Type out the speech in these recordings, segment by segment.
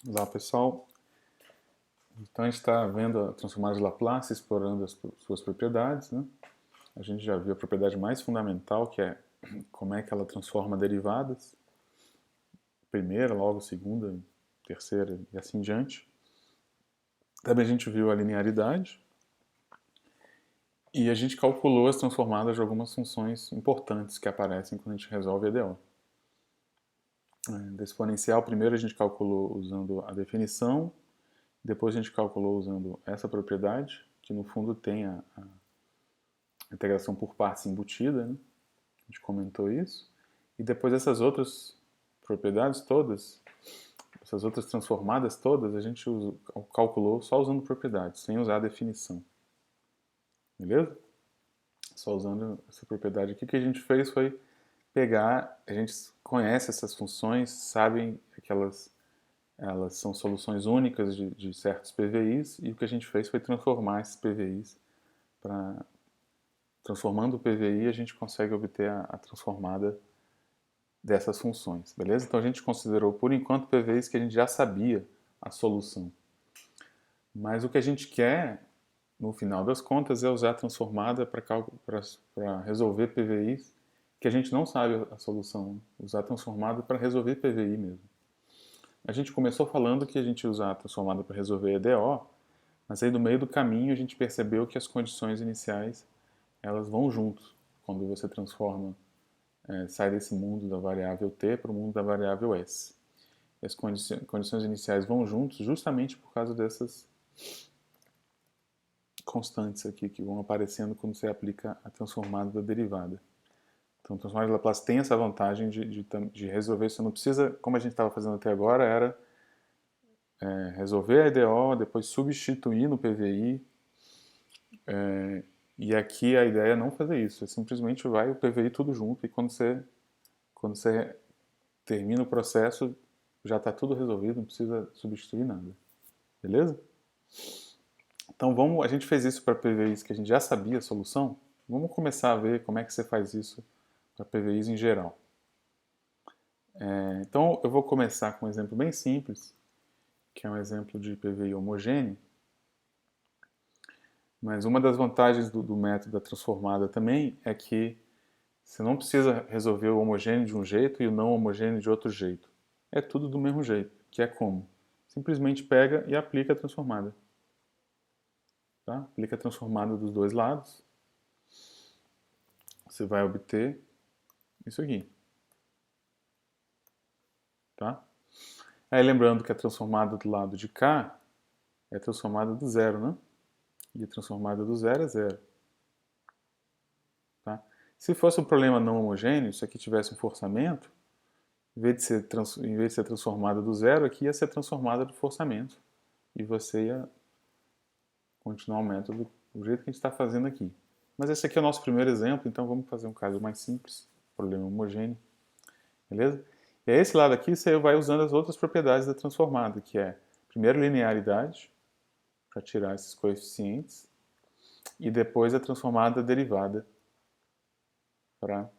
Olá pessoal, então a gente está vendo a transformada de Laplace explorando as suas propriedades, né? A gente já viu a propriedade mais fundamental, que é como é que ela transforma derivadas, primeira, logo segunda, terceira e assim diante. Também a gente viu a linearidade e a gente calculou as transformadas de algumas funções importantes que aparecem quando a gente resolve a EDO. Da exponencial, primeiro a gente calculou usando a definição, depois a gente calculou usando essa propriedade, que no fundo tem a integração por partes embutida, né? A gente comentou isso. E depois essas outras propriedades todas, essas outras transformadas todas, a gente calculou só usando propriedades, sem usar a definição. Beleza? Só usando essa propriedade aqui. O que a gente fez foi pegar, a gente conhece essas funções, sabem que elas são soluções únicas de certos PVIs, e o que a gente fez foi transformar esses PVIs para... Transformando o PVI, a gente consegue obter a transformada dessas funções, beleza? Então a gente considerou, por enquanto, PVIs que a gente já sabia a solução. Mas o que a gente quer, no final das contas, é usar a transformada para resolver PVIs que a gente não sabe a solução. Usar a transformada para resolver PVI mesmo. A gente começou falando que a gente usa a transformada para resolver EDO, mas aí no meio do caminho a gente percebeu que as condições iniciais elas vão juntos. Quando você transforma, sai desse mundo da variável t para o mundo da variável s. As condições iniciais vão juntos justamente por causa dessas constantes aqui que vão aparecendo quando você aplica a transformada da derivada. Então, a transformada de Laplace tem essa vantagem de resolver. Você não precisa, como a gente estava fazendo até agora, era resolver a EDO, depois substituir no PVI. E aqui a ideia é não fazer isso. É simplesmente vai o PVI tudo junto e quando você termina o processo, já está tudo resolvido, não precisa substituir nada. Beleza? Então a gente fez isso para PVIs que a gente já sabia a solução. Vamos começar a ver como é que você faz isso para PVIs em geral. Então eu vou começar com um exemplo bem simples, que é um exemplo de PVI homogêneo. Mas uma das vantagens do método da transformada também é que você não precisa resolver o homogêneo de um jeito e o não homogêneo de outro jeito. É tudo do mesmo jeito, que é como? Simplesmente pega e aplica a transformada. Tá? Aplica a transformada dos dois lados. Você vai obter isso aqui. Tá? Aí lembrando que a transformada do lado de cá é a transformada do zero, né? E a transformada do zero é zero. Tá? Se fosse um problema não homogêneo, se aqui tivesse um forçamento, em vez de ser transformada do zero, aqui ia ser transformada do forçamento. E você ia continuar o método do jeito que a gente está fazendo aqui. Mas esse aqui é o nosso primeiro exemplo, então vamos fazer um caso mais simples, problema homogêneo. Beleza? E aí, esse lado aqui você vai usando as outras propriedades da transformada, que é, primeiro, linearidade, para tirar esses coeficientes, e depois a transformada derivada, para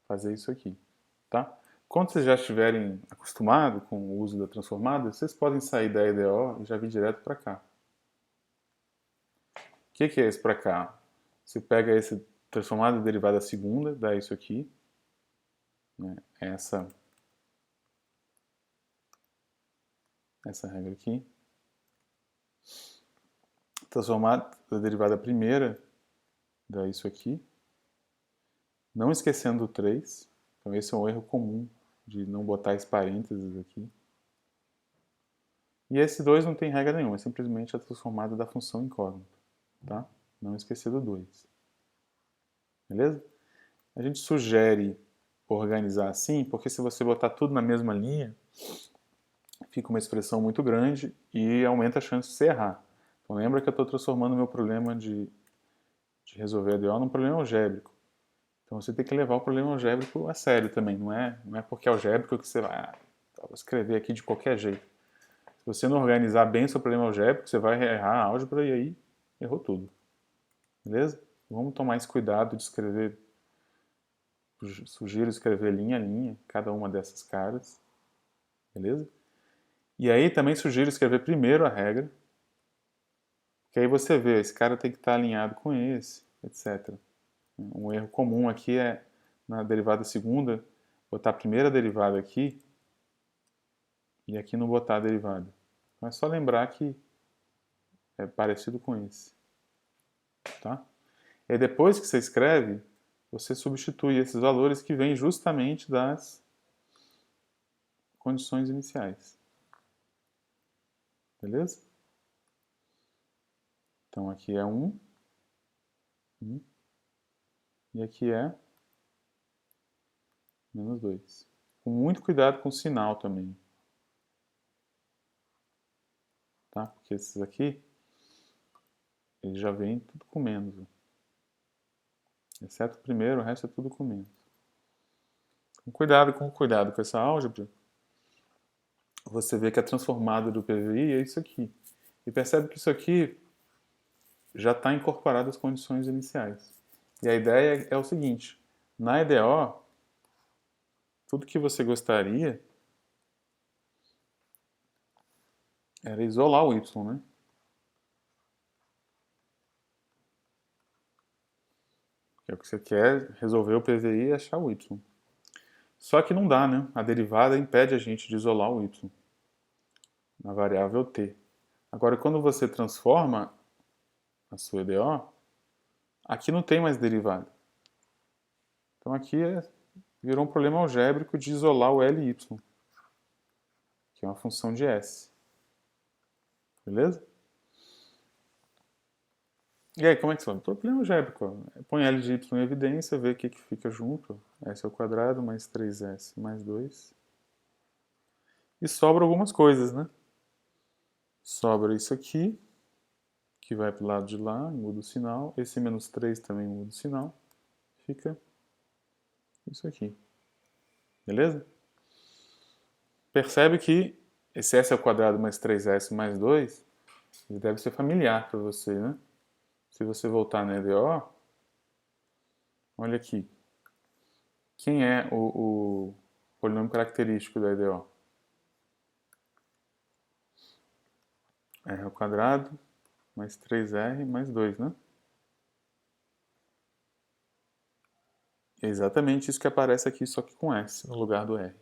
fazer isso aqui. Tá? Quando vocês já estiverem acostumados com o uso da transformada, vocês podem sair da EDO e já vir direto para cá. O que é esse para cá? Você pega esse transformada derivada segunda, dá isso aqui, né? essa regra aqui. Transformada derivada primeira, dá isso aqui. Não esquecendo o 3. Então esse é um erro comum de não botar esse parênteses aqui. E esse 2 não tem regra nenhuma, é simplesmente a transformada da função incógnita. Tá? Não esquecer do 2. Beleza? A gente sugere organizar assim, porque se você botar tudo na mesma linha, fica uma expressão muito grande e aumenta a chance de você errar. Então lembra que eu estou transformando o meu problema de resolver a DO num problema algébrico. Então você tem que levar o problema algébrico a sério também. Não é porque é algébrico que você vai vou escrever aqui de qualquer jeito. Se você não organizar bem o seu problema algébrico, você vai errar a álgebra e aí errou tudo. Beleza? Vamos tomar esse cuidado de escrever. Sugiro escrever linha a linha cada uma dessas caras. Beleza? E aí também sugiro escrever primeiro a regra, que aí você vê, esse cara tem que estar alinhado com esse, etc. Um erro comum aqui é, na derivada segunda, botar a primeira derivada aqui e aqui não botar a derivada. Então é só lembrar que é parecido com esse. Tá? E depois que você escreve, você substitui esses valores que vêm justamente das condições iniciais. Beleza? Então aqui é 1, e aqui é menos 2. Com muito cuidado com o sinal também. Tá? Porque esses aqui, eles já vêm tudo com menos. Exceto o primeiro, o resto é tudo com menos. Com cuidado com essa álgebra, você vê que a transformada do PVI é isso aqui. E percebe que isso aqui já está incorporado às condições iniciais. E a ideia é o seguinte, na EDO, tudo que você gostaria era isolar o y, né? Que é o que você quer, resolver o PVI e achar o y. Só que não dá, né? A derivada impede a gente de isolar o y na variável t. Agora, quando você transforma a sua EDO, aqui não tem mais derivada. Então aqui virou um problema algébrico de isolar o Ly, que é uma função de S. Beleza? E aí, como é que se faz? Problema algébrico. Põe L de y em evidência, vê o que fica junto. S ao quadrado mais 3S mais 2. E sobra algumas coisas, né? Sobra isso aqui, que vai para o lado de lá, muda o sinal. Esse menos 3 também muda o sinal. Fica isso aqui. Beleza? Percebe que esse S ao quadrado mais 3S mais 2 ele deve ser familiar para você, né? Se você voltar na EDO, olha aqui. Quem é o polinômio característico da EDO? R ao quadrado mais 3R mais 2, né? É exatamente isso que aparece aqui, só que com S no lugar do R.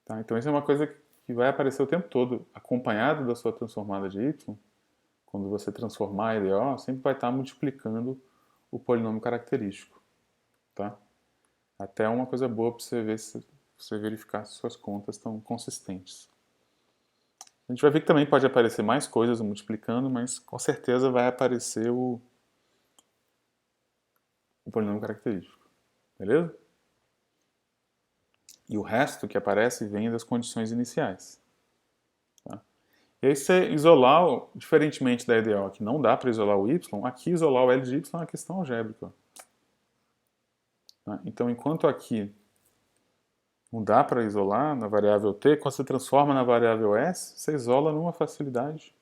Tá? Então isso é uma coisa que vai aparecer o tempo todo, acompanhado da sua transformada de Y. Quando você transformar a EDO, sempre vai estar multiplicando o polinômio característico. Tá? Até uma coisa boa para você ver se você verificar se suas contas estão consistentes. A gente vai ver que também pode aparecer mais coisas multiplicando, mas com certeza vai aparecer o polinômio característico. Beleza? E o resto que aparece vem das condições iniciais. Tá? E aí você isolar, diferentemente da EDO, que não dá para isolar o y, aqui isolar o L de y é uma questão algébrica. Tá? Então, enquanto aqui não dá para isolar na variável t, quando você transforma na variável s, você isola numa facilidade.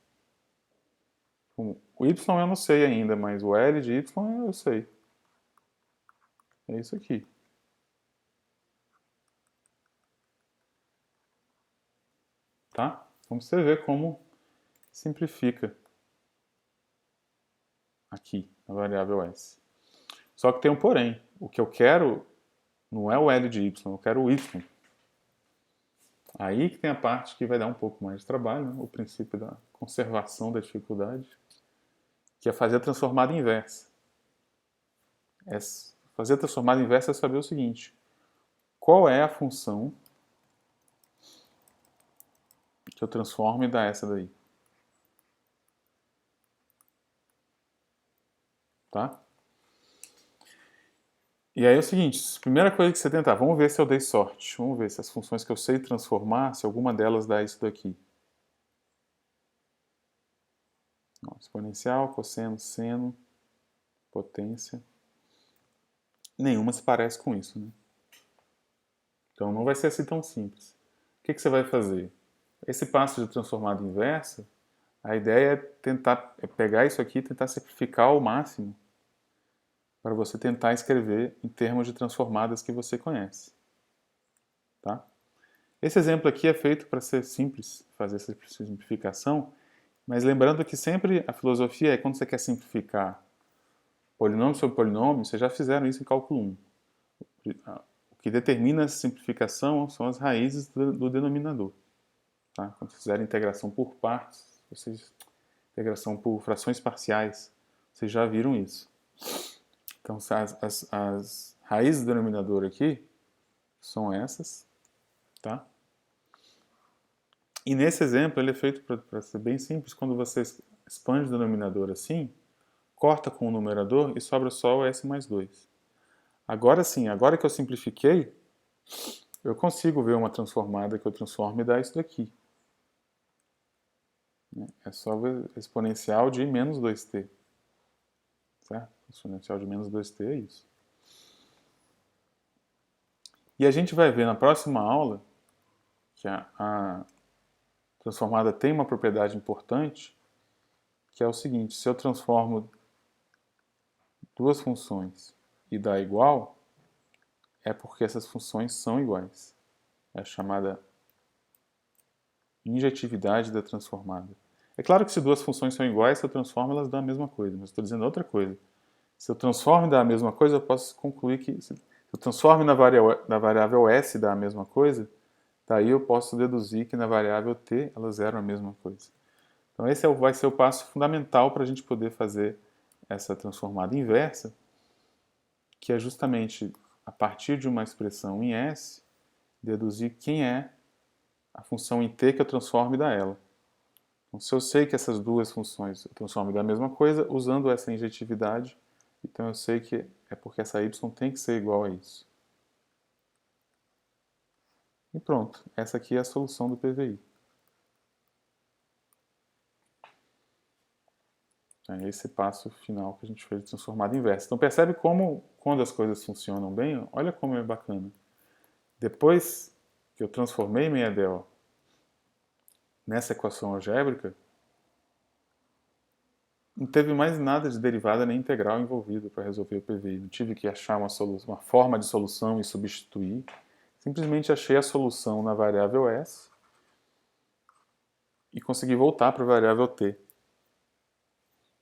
O y eu não sei ainda, mas o L de y eu sei. É isso aqui. Tá? Então você vê como simplifica aqui a variável s. Só que tem um porém. O que eu quero não é o L de y, eu quero o y. Aí que tem a parte que vai dar um pouco mais de trabalho, né? O princípio da conservação da dificuldade, que é fazer a transformada inversa. Fazer a transformada inversa é saber o seguinte: qual é a função que eu transformo e dá essa daí? Tá? E aí é o seguinte, primeira coisa que você tentar, vamos ver se eu dei sorte. Vamos ver se as funções que eu sei transformar, se alguma delas dá isso daqui. Exponencial, cosseno, seno, potência. Nenhuma se parece com isso, né? Então não vai ser assim tão simples. O que você vai fazer? Esse passo de transformada inversa, a ideia é tentar pegar isso aqui e tentar simplificar ao máximo para você tentar escrever em termos de transformadas que você conhece. Tá? Esse exemplo aqui é feito para ser simples, fazer essa simplificação, mas lembrando que sempre a filosofia é quando você quer simplificar polinômio sobre polinômio, vocês já fizeram isso em cálculo 1. O que determina essa simplificação são as raízes do denominador. Tá? Quando vocês fizerem integração por partes, integração por frações parciais, vocês já viram isso. Então, as raízes do denominador aqui são essas. Tá? E nesse exemplo, ele é feito para ser bem simples. Quando você expande o denominador assim, corta com o numerador e sobra só o s mais 2. Agora sim, agora que eu simplifiquei, eu consigo ver uma transformada que eu transformo e dá isso daqui. É só ver exponencial de menos 2t. Certo? Exponencial de menos 2t é isso. E a gente vai ver na próxima aula que a transformada tem uma propriedade importante, que é o seguinte: se eu transformo duas funções e dá igual, é porque essas funções são iguais. É a chamada injetividade da transformada. É claro que se duas funções são iguais, se eu transformo, elas dão a mesma coisa, mas estou dizendo outra coisa. Se eu transformo e dá a mesma coisa, eu posso concluir que se eu transformo na variável s dá a mesma coisa, daí eu posso deduzir que na variável t elas eram a mesma coisa. Então esse vai ser o passo fundamental para a gente poder fazer essa transformada inversa, que é justamente a partir de uma expressão em s, deduzir quem é a função em t que eu transformo e dá ela. Então, se eu sei que essas duas funções eu transformo e dá a mesma coisa, usando essa injetividade, então eu sei que é porque essa y tem que ser igual a isso. E pronto, essa aqui é a solução do PVI. É esse passo final que a gente fez de transformada inversa. Então percebe como, quando as coisas funcionam bem, olha como é bacana. Depois que eu transformei minha EDO nessa equação algébrica, não teve mais nada de derivada nem integral envolvido para resolver o PVI. Não tive que achar uma forma de solução e substituir. Simplesmente achei a solução na variável s e consegui voltar para a variável t.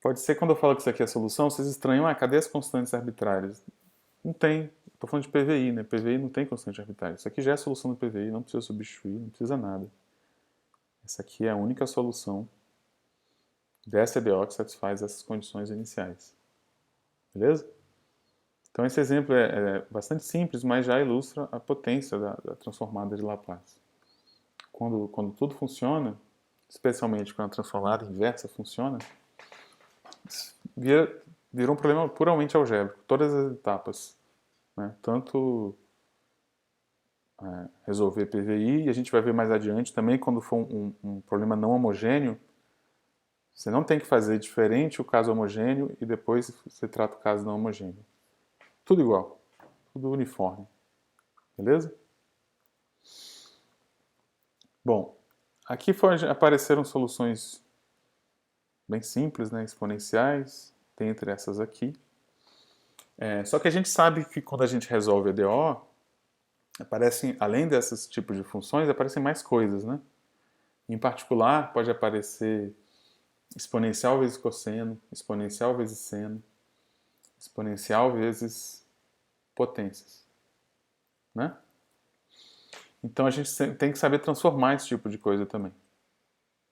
Pode ser quando eu falo que isso aqui é a solução, vocês estranham, cadê as constantes arbitrárias? Não tem. Estou falando de PVI, né? PVI não tem constante arbitrária. Isso aqui já é a solução do PVI, não precisa substituir, não precisa nada. Essa aqui é a única solução dessa EDO que satisfaz essas condições iniciais. Beleza? Então esse exemplo é bastante simples, mas já ilustra a potência da transformada de Laplace. Quando tudo funciona, especialmente quando a transformada inversa funciona, vira um problema puramente algébrico, todas as etapas. Né? Tanto resolver PVI, e a gente vai ver mais adiante também, quando for um problema não homogêneo, você não tem que fazer diferente o caso homogêneo e depois você trata o caso não homogêneo. Tudo igual, tudo uniforme. Beleza? Bom, aqui apareceram soluções bem simples, né, exponenciais, dentre essas aqui. Só que a gente sabe que quando a gente resolve a EDO, aparecem, além desses tipos de funções, aparecem mais coisas, né? Em particular, pode aparecer exponencial vezes cosseno, exponencial vezes seno, exponencial vezes potências, né? Então a gente tem que saber transformar esse tipo de coisa também.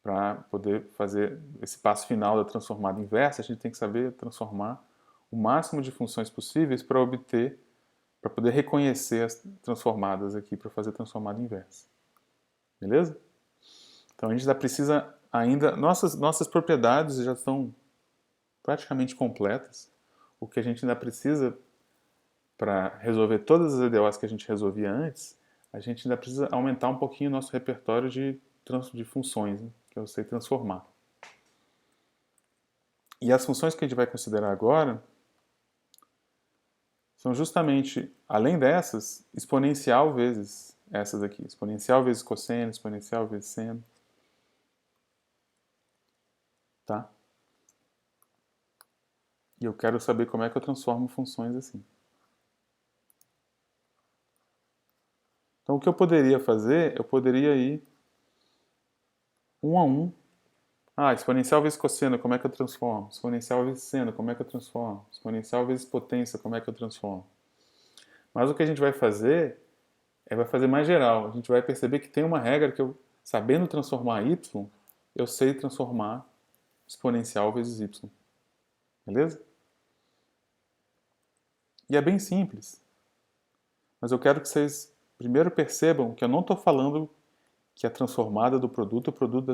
Para poder fazer esse passo final da transformada inversa, a gente tem que saber transformar o máximo de funções possíveis para poder reconhecer as transformadas aqui para fazer a transformada inversa. Beleza? Então a gente ainda nossas propriedades já estão praticamente completas. O que a gente ainda precisa para resolver todas as EDOs que a gente resolvia antes, a gente ainda precisa aumentar um pouquinho o nosso repertório de funções, né, que eu sei transformar. E as funções que a gente vai considerar agora são justamente, além dessas, exponencial vezes essas aqui. Exponencial vezes cosseno, exponencial vezes seno. Tá? E eu quero saber como é que eu transformo funções assim. Então, o que eu poderia fazer, eu poderia ir um a um. Exponencial vezes cosseno, como é que eu transformo? Exponencial vezes seno, como é que eu transformo? Exponencial vezes potência, como é que eu transformo? Mas o que a gente vai fazer vai fazer mais geral. A gente vai perceber que tem uma regra que eu, sabendo transformar y, eu sei transformar exponencial vezes y. Beleza? E é bem simples. Mas eu quero que vocês primeiro percebam que eu não estou falando que a transformada do produto é o produto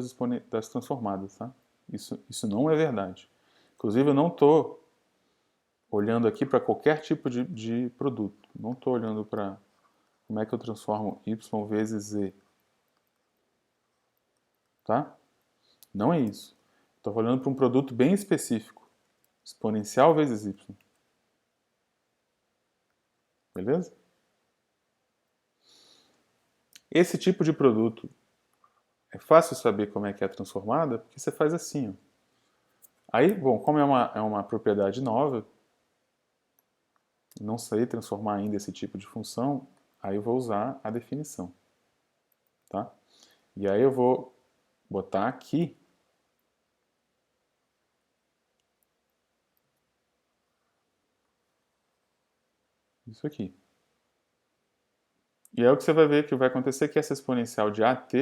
das transformadas, tá? Isso não é verdade. Inclusive, eu não estou olhando aqui para qualquer tipo de produto. Não estou olhando para como é que eu transformo y vezes z, tá? Não é isso. Estou olhando para um produto bem específico. Exponencial vezes y. Beleza? Esse tipo de produto é fácil saber como é que é transformada, porque você faz assim, ó. Aí, bom, como é uma propriedade nova, não sei transformar ainda esse tipo de função, aí eu vou usar a definição, tá? E aí eu vou botar aqui isso aqui. E aí o que você vai ver que vai acontecer é que essa exponencial de AT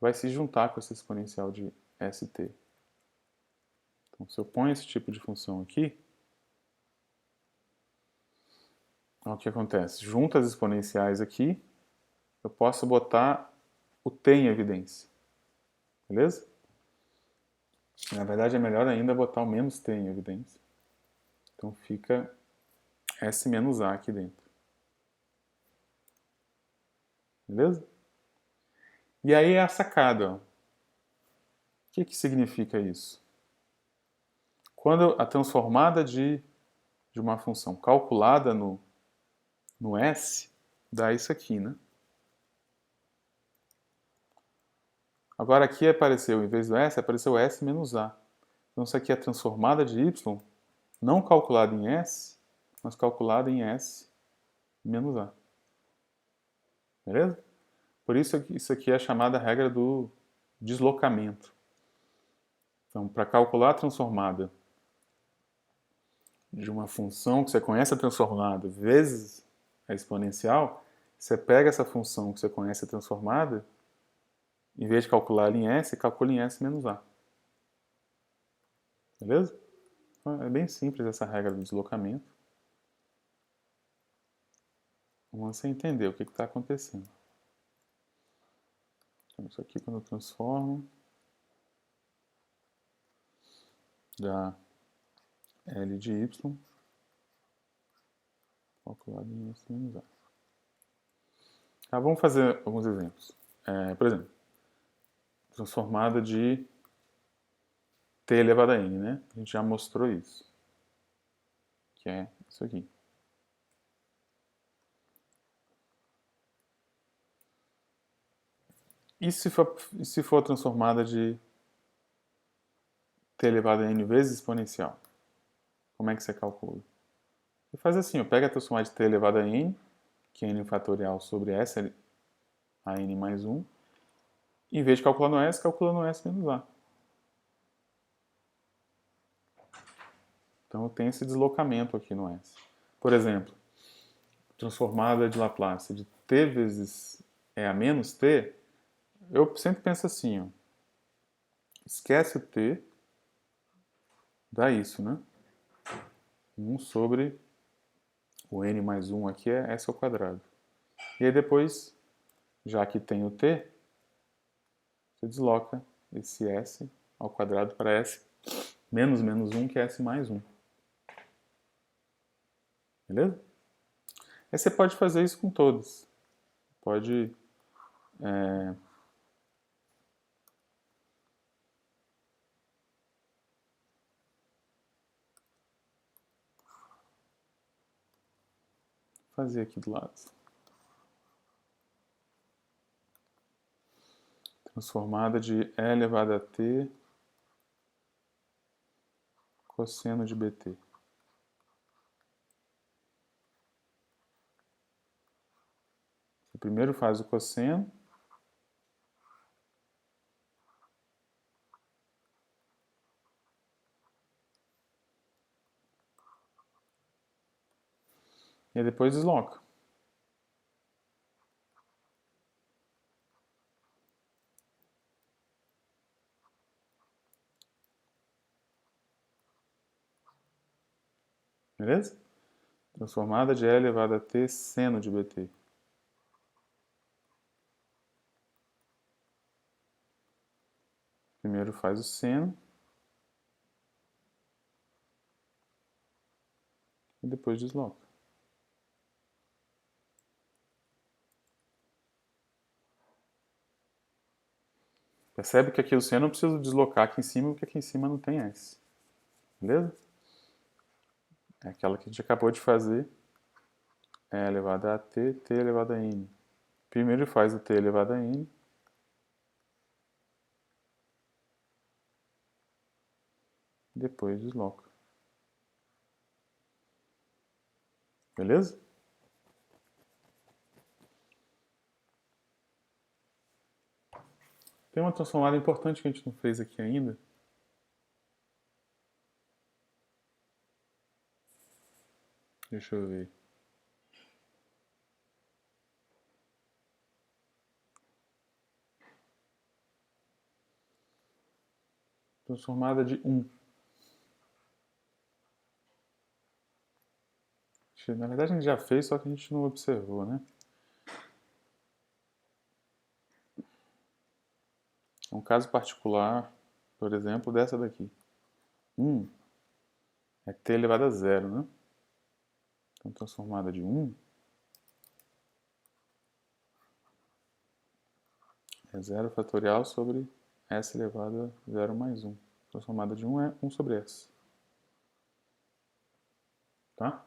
vai se juntar com essa exponencial de ST. Então, se eu ponho esse tipo de função aqui, o que acontece? Junto as exponenciais aqui, eu posso botar o t em evidência. Beleza? Na verdade, é melhor ainda botar o menos t em evidência. Então fica S menos A aqui dentro. Beleza? E aí é a sacada. Ó. O que significa isso? Quando a transformada de uma função calculada no S dá isso aqui, né? Agora aqui apareceu, em vez do S, apareceu S menos A. Então isso aqui é a transformada de Y, não calculada em S, mas calculada em S menos A. Beleza? Por isso aqui é a chamada regra do deslocamento. Então, para calcular a transformada de uma função que você conhece a transformada vezes a exponencial, você pega essa função que você conhece a transformada, em vez de calcular ela em S, calcula em S menos A. Beleza? Então, é bem simples essa regra do deslocamento. Vamos você entender o que está acontecendo. Então, isso aqui quando eu transformo, dá L de Y, calculado em S menos A. Tá, vamos fazer alguns exemplos. Por exemplo, transformada de t elevado a n, né? A gente já mostrou isso. Que é isso aqui. E se for transformada de t elevado a n vezes exponencial? Como é que você calcula? Você faz assim, pega a transformada de t elevado a n, que é n fatorial sobre s a n mais 1. Em vez de calcular no s, calcula no s menos a. Então eu tenho esse deslocamento aqui no s. Por exemplo, transformada de Laplace de t vezes a menos t, eu sempre penso assim, ó, esquece o t, dá isso, né? 1 sobre o n mais 1 aqui é s ao quadrado. E aí depois, já que tem o t, você desloca esse s ao quadrado para s menos menos 1, que é s mais 1. Beleza? Aí você pode fazer isso com todos. Pode fazer aqui do lado. Transformada de e elevado a t cosseno de bt. Você primeiro faz o cosseno. E depois desloca. Beleza? Transformada de E elevado a T seno de BT. Primeiro faz o seno. E depois desloca. Percebe que aqui o seno eu preciso deslocar aqui em cima, porque aqui em cima não tem S. Beleza? É aquela que a gente acabou de fazer. E elevado a T, T elevado a N. Primeiro faz o T elevado a N. Depois desloca. Beleza? Tem uma transformada importante que a gente não fez aqui ainda. Deixa eu ver. Transformada de 1. Na verdade a gente já fez, só que a gente não observou, né? É um caso particular, por exemplo, dessa daqui. 1 é t elevado a 0, né? Então transformada de 1 é 0 fatorial sobre s elevado a 0 mais 1. Transformada de 1 é 1 sobre s. Tá?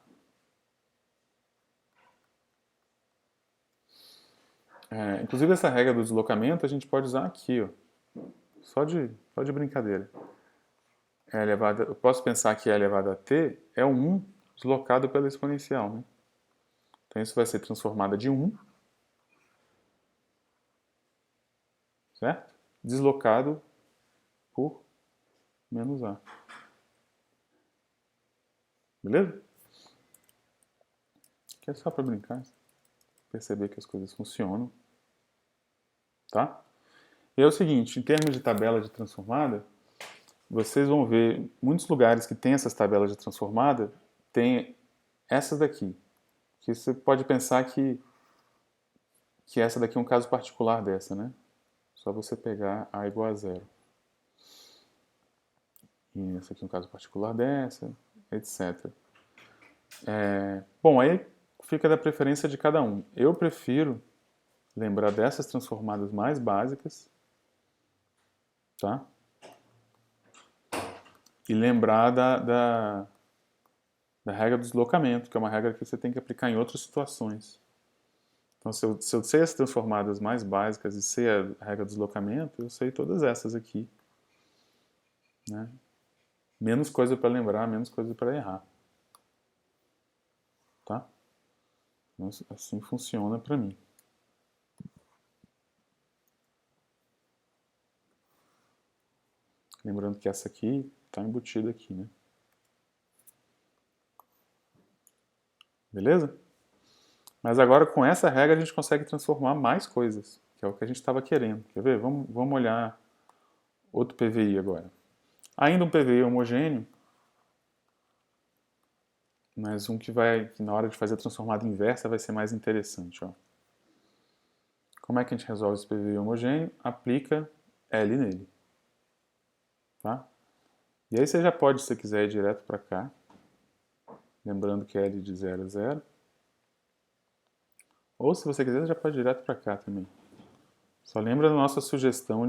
Inclusive essa regra do deslocamento a gente pode usar aqui, ó. Só de brincadeira. Eu posso pensar que E elevado a t é o 1 deslocado pela exponencial, né? Então isso vai ser transformada de 1, certo? Deslocado por menos A. Beleza? Aqui é só para brincar, perceber que as coisas funcionam, tá? E é o seguinte, em termos de tabela de transformada, vocês vão ver muitos lugares que tem essas tabelas de transformada, tem essas daqui, que você pode pensar que essa daqui é um caso particular dessa, né? Só você pegar A igual a 0. E essa aqui é um caso particular dessa, etc. Bom, aí fica da preferência de cada um. Eu prefiro lembrar dessas transformadas mais básicas, tá? E lembrar da regra do deslocamento, que é uma regra que você tem que aplicar em outras situações. Então, se eu sei as transformadas mais básicas e sei a regra do deslocamento, eu sei todas essas aqui. Né? Menos coisa para lembrar, menos coisa para errar. Tá? Então, assim funciona para mim. Lembrando que essa aqui está embutida aqui, né? Beleza? Mas agora com essa regra a gente consegue transformar mais coisas, que é o que a gente estava querendo. Quer ver? Vamos olhar outro PVI agora. Ainda um PVI homogêneo, mas um que na hora de fazer a transformada inversa vai ser mais interessante. Ó. Como é que a gente resolve esse PVI homogêneo? Aplica L nele. Tá? E aí você já pode, se você quiser, ir direto para cá. Lembrando que é L de 0 a 0. Ou se você quiser, você já pode ir direto para cá também. Só lembra da nossa sugestão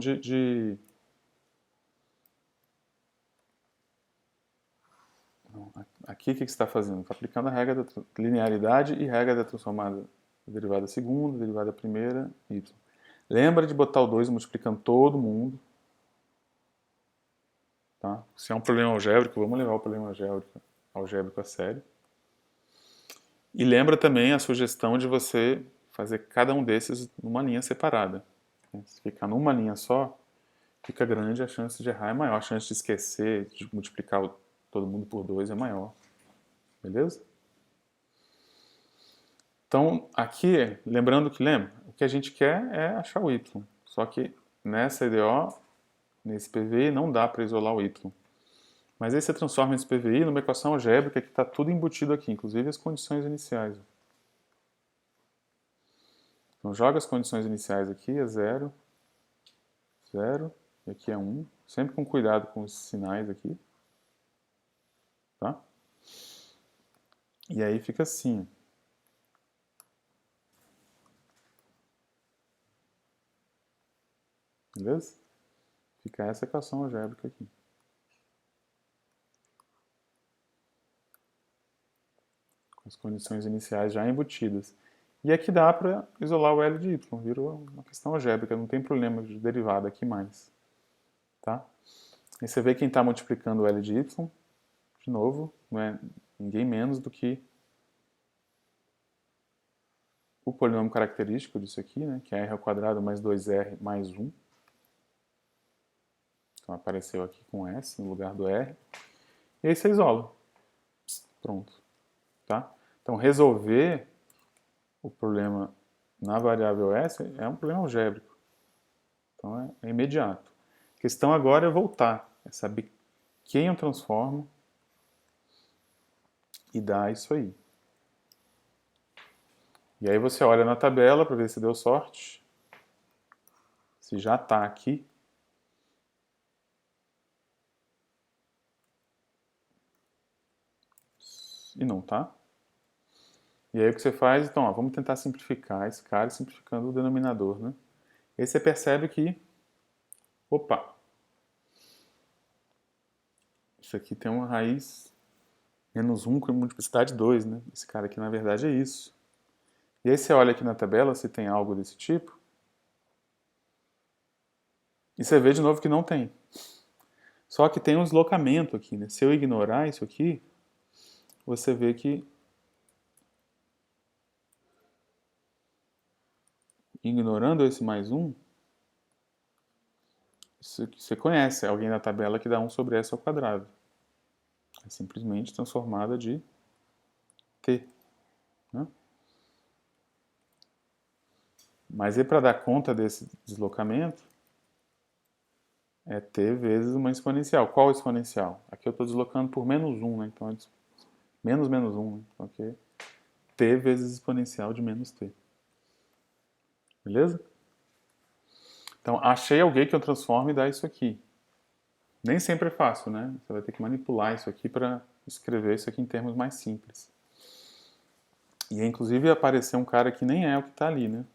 Aqui o que você está fazendo? Está aplicando a regra da linearidade e regra da transformada derivada segunda, derivada primeira, y. Lembra de botar o 2 multiplicando todo mundo. Tá? Se é um problema algébrico, vamos levar o problema algébrico a sério. E lembra também a sugestão de você fazer cada um desses numa linha separada. Se ficar numa linha só, fica grande, a chance de errar é maior, a chance de esquecer, de multiplicar todo mundo por 2 é maior. Beleza? Então, aqui, lembrando que, o que a gente quer é achar o y. Só que nessa EDO, nesse PVI, não dá para isolar o y. Mas aí você transforma esse PVI numa equação algébrica que está tudo embutido aqui, inclusive as condições iniciais. Então, joga as condições iniciais aqui, é 0, 0, e aqui é 1. Sempre com cuidado com os sinais aqui. Tá? E aí fica assim. Beleza? Fica essa equação algébrica aqui. Com as condições iniciais já embutidas. E aqui dá para isolar o L de y. Virou uma questão algébrica, não tem problema de derivada aqui mais. Tá? E você vê quem está multiplicando o L de y, de novo, não é ninguém menos do que o polinômio característico disso aqui, né, que é r ao quadrado mais 2r mais 1. Então apareceu aqui com S no lugar do R. E aí você isola. Pronto. Tá? Então resolver o problema na variável S é um problema algébrico. Então é imediato. A questão agora é voltar, é saber quem eu transformo e dar isso aí. E aí você olha na tabela para ver se deu sorte. Se já está aqui. E não está. E aí o que você faz? Então, ó, vamos tentar simplificar esse cara simplificando o denominador, né? E aí você percebe que, opa, isso aqui tem uma raiz menos 1 com multiplicidade 2, né? Esse cara aqui, na verdade, é isso. E aí você olha aqui na tabela se tem algo desse tipo. E você vê de novo que não tem. Só que tem um deslocamento aqui, né? Se eu ignorar isso aqui, você vê que ignorando esse mais 1, você conhece alguém na tabela que dá 1 sobre s ao quadrado. É simplesmente transformada de t. Né? Mas e para dar conta desse deslocamento, é t vezes uma exponencial. Qual exponencial? Aqui eu estou deslocando por menos 1, né? Então é menos 1. Né? Então aqui é t vezes exponencial de menos t. Beleza? Então achei alguém que eu transforme e dá isso aqui. Nem sempre é fácil, né? Você vai ter que manipular isso aqui para escrever isso aqui em termos mais simples. E inclusive aparecer um cara que nem é o que está ali, né?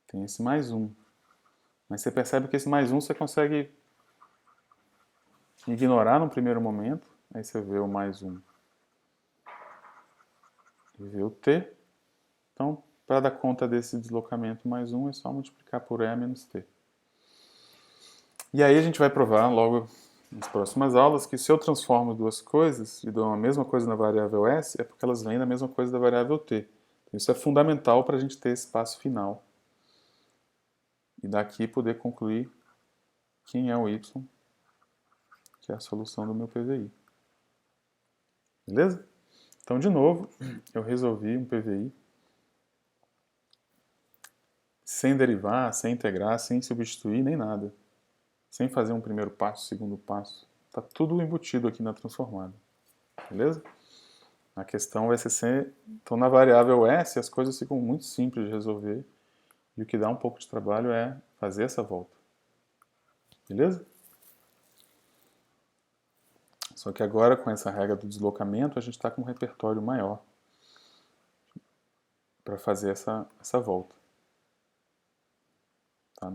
Tem esse mais 1. Mas você percebe que esse mais 1 você consegue ignorar no primeiro momento. Aí você vê o mais 1 e vê o t. Então, para dar conta desse deslocamento mais 1, é só multiplicar por e menos t. E aí a gente vai provar logo nas próximas aulas que se eu transformo duas coisas e dou a mesma coisa na variável s, é porque elas vêm da mesma coisa da variável t. Então, isso é fundamental para a gente ter esse passo final. E daqui poder concluir quem é o y, que é a solução do meu PVI. Beleza? Então, de novo, eu resolvi um PVI sem derivar, sem integrar, sem substituir, nem nada. Sem fazer um primeiro passo, segundo passo. Está tudo embutido aqui na transformada. Beleza? A questão vai ser... Então, na variável S, as coisas ficam muito simples de resolver. E o que dá um pouco de trabalho é fazer essa volta. Beleza? Só que agora, com essa regra do deslocamento, a gente está com um repertório maior para fazer essa volta. Tá?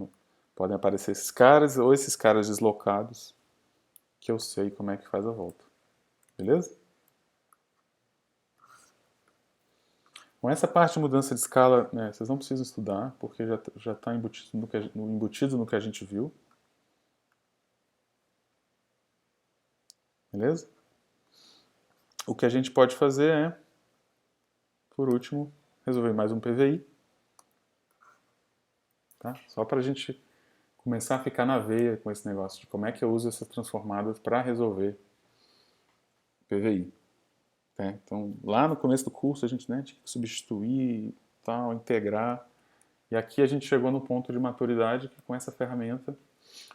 Podem aparecer esses caras ou esses caras deslocados, que eu sei como é que faz a volta. Beleza? Com essa parte de mudança de escala, né, vocês não precisam estudar, porque já está embutido no que a gente viu. Beleza? O que a gente pode fazer é, por último, resolver mais um PVI. Tá? Só para a gente começar a ficar na veia com esse negócio de como é que eu uso essas transformadas para resolver PVI. Tá? Então, lá no começo do curso a gente, né, tinha que substituir, tal, integrar. E aqui a gente chegou no ponto de maturidade que com essa ferramenta,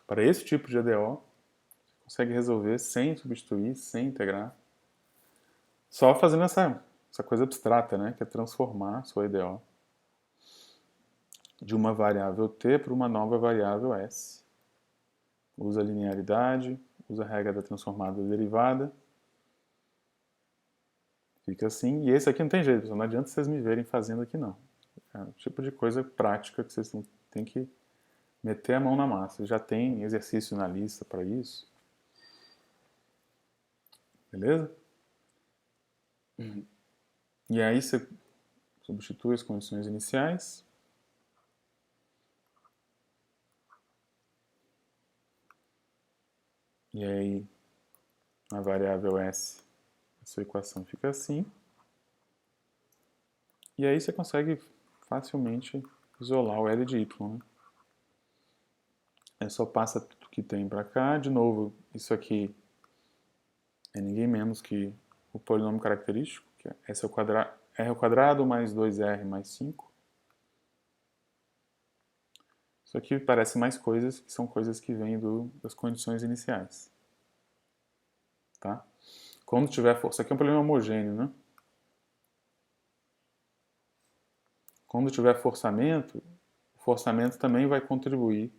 para esse tipo de EDO, você consegue resolver sem substituir, sem integrar. Só fazendo essa coisa abstrata, né, que é transformar a sua EDO de uma variável t para uma nova variável s. Usa a linearidade, usa a regra da transformada derivada. Fica assim. E esse aqui não tem jeito, não adianta vocês me verem fazendo aqui não. É o tipo de coisa prática que vocês têm que meter a mão na massa. Já tem exercício na lista para isso. Beleza? E aí você substitui as condições iniciais. E aí, a variável s, a sua equação fica assim. E aí você consegue facilmente isolar o L de y. Né? É só passa tudo que tem para cá. De novo, isso aqui é ninguém menos que o polinômio característico, que é r ao quadrado mais 2r mais 5. Isso aqui parece mais coisas, que são coisas que vêm das condições iniciais. Tá? Quando tiver força, isso aqui é um problema homogêneo, né? Quando tiver forçamento, o forçamento também vai contribuir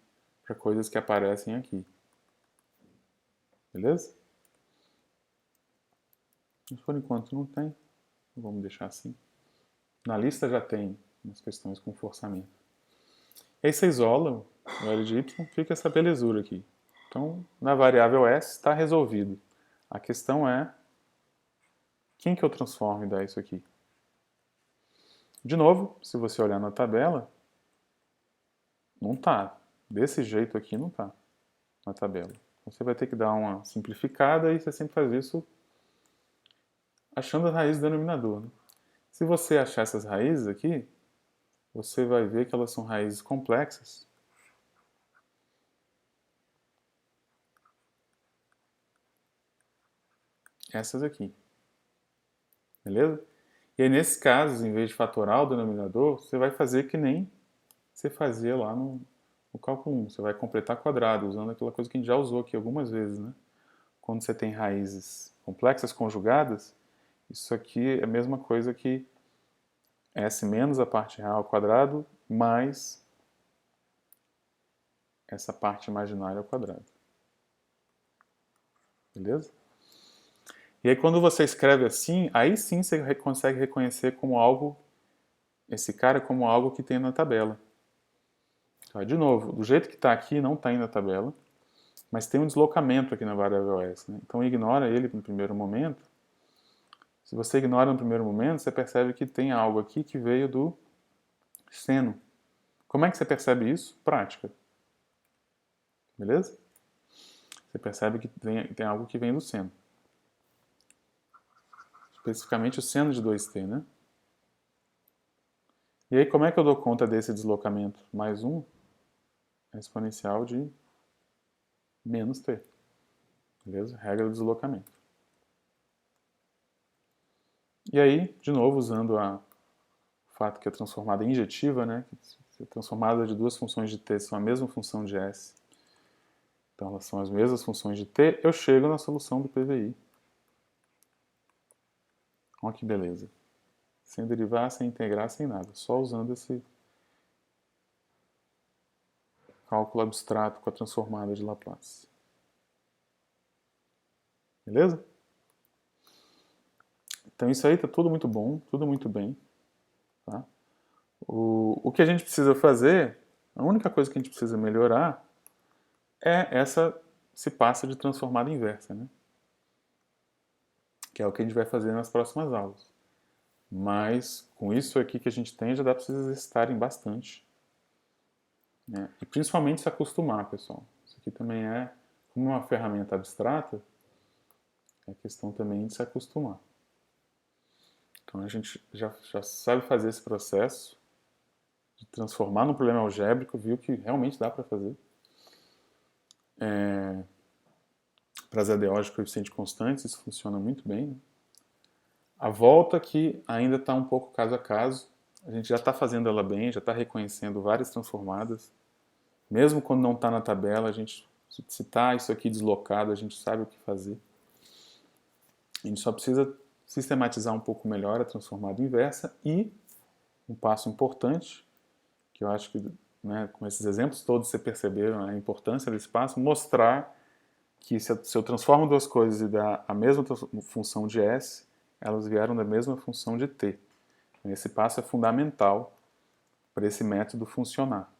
para coisas que aparecem aqui. Beleza? Mas por enquanto não tem. Vamos deixar assim. Na lista já tem umas questões com forçamento. E aí você isola o L de y, fica essa belezura aqui. Então, na variável s está resolvido. A questão é quem que eu transformo e dá isso aqui? De novo, se você olhar na tabela, não está. Desse jeito aqui não está na tabela. Você vai ter que dar uma simplificada e você sempre faz isso achando as raízes do denominador. Né? Se você achar essas raízes aqui, você vai ver que elas são raízes complexas. Essas aqui. Beleza? E aí, nesses casos, em vez de fatorar o denominador, você vai fazer que nem você fazia lá no cálculo 1. Você vai completar quadrado, usando aquela coisa que a gente já usou aqui algumas vezes. Né? Quando você tem raízes complexas conjugadas, isso aqui é a mesma coisa que S menos a parte real ao quadrado mais essa parte imaginária ao quadrado. Beleza? E aí quando você escreve assim, aí sim você consegue reconhecer como algo, esse cara como algo que tem na tabela. Tá, de novo, do jeito que está aqui, não está indo na tabela, mas tem um deslocamento aqui na variável S. Né? Então ignora ele no primeiro momento. Se você ignora no primeiro momento, você percebe que tem algo aqui que veio do seno. Como é que você percebe isso? Prática. Beleza? Você percebe que tem algo que vem do seno. Especificamente o seno de 2t, né? E aí, como é que eu dou conta desse deslocamento? Mais 1 é exponencial de menos t. Beleza? Regra do deslocamento. E aí, de novo, usando o fato que a transformada é injetiva, né? Que a transformada de duas funções de t são a mesma função de s. Então, elas são as mesmas funções de t. Eu chego na solução do PVI. Olha que beleza. Sem derivar, sem integrar, sem nada. Só usando esse cálculo abstrato com a transformada de Laplace. Beleza? Então isso aí está tudo muito bom, tudo muito bem. Tá? O que a gente precisa fazer, a única coisa que a gente precisa melhorar é esse passo de transformada inversa, né? Que é o que a gente vai fazer nas próximas aulas. Mas com isso aqui que a gente tem, já dá para vocês exercitarem bastante. Né? E principalmente se acostumar, pessoal. Isso aqui também é, como uma ferramenta abstrata, é questão também de se acostumar. Então a gente já sabe fazer esse processo de transformar num problema algébrico, viu que realmente dá para fazer. Para as EDOs de coeficiente constantes, isso funciona muito bem. Né? A volta que ainda está um pouco caso a caso, a gente já está fazendo ela bem, já está reconhecendo várias transformadas. Mesmo quando não está na tabela, a gente, se está isso aqui deslocado, a gente sabe o que fazer. A gente só precisa sistematizar um pouco melhor a transformada inversa e um passo importante, que eu acho que, né, com esses exemplos todos você perceberam a importância desse passo, mostrar que se eu transformo duas coisas e dá a mesma função de S, elas vieram da mesma função de T. Então, esse passo é fundamental para esse método funcionar.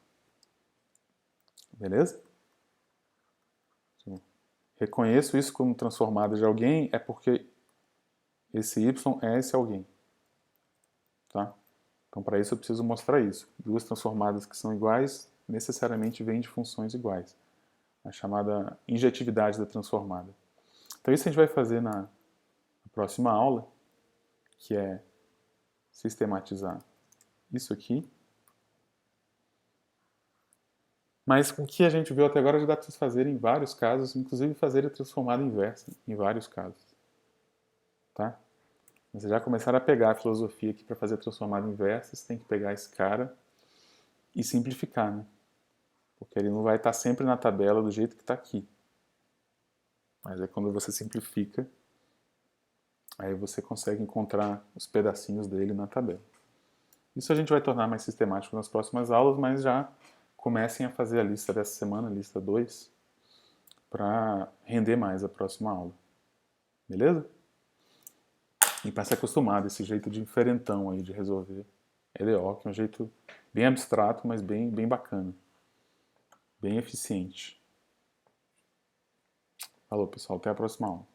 Beleza? Reconheço isso como transformada de alguém é porque esse Y é esse alguém. Tá? Então, para isso eu preciso mostrar isso. Duas transformadas que são iguais necessariamente vêm de funções iguais. A chamada injetividade da transformada. Então, isso a gente vai fazer na próxima aula, que é sistematizar isso aqui. Mas o que a gente viu até agora já dá para vocês fazerem em vários casos, inclusive fazer a transformada inversa em vários casos. Tá? Vocês já começaram a pegar a filosofia aqui para fazer a transformada inversa, você tem que pegar esse cara e simplificar, né? Porque ele não vai estar sempre na tabela do jeito que está aqui. Mas é quando você simplifica, aí você consegue encontrar os pedacinhos dele na tabela. Isso a gente vai tornar mais sistemático nas próximas aulas, mas já comecem a fazer a lista dessa semana, a lista 2, para render mais a próxima aula. Beleza? E para se acostumar desse jeito diferentão aí de resolver EDO, que é um jeito bem abstrato, mas bem bacana. Bem eficiente. Falou, pessoal. Até a próxima aula.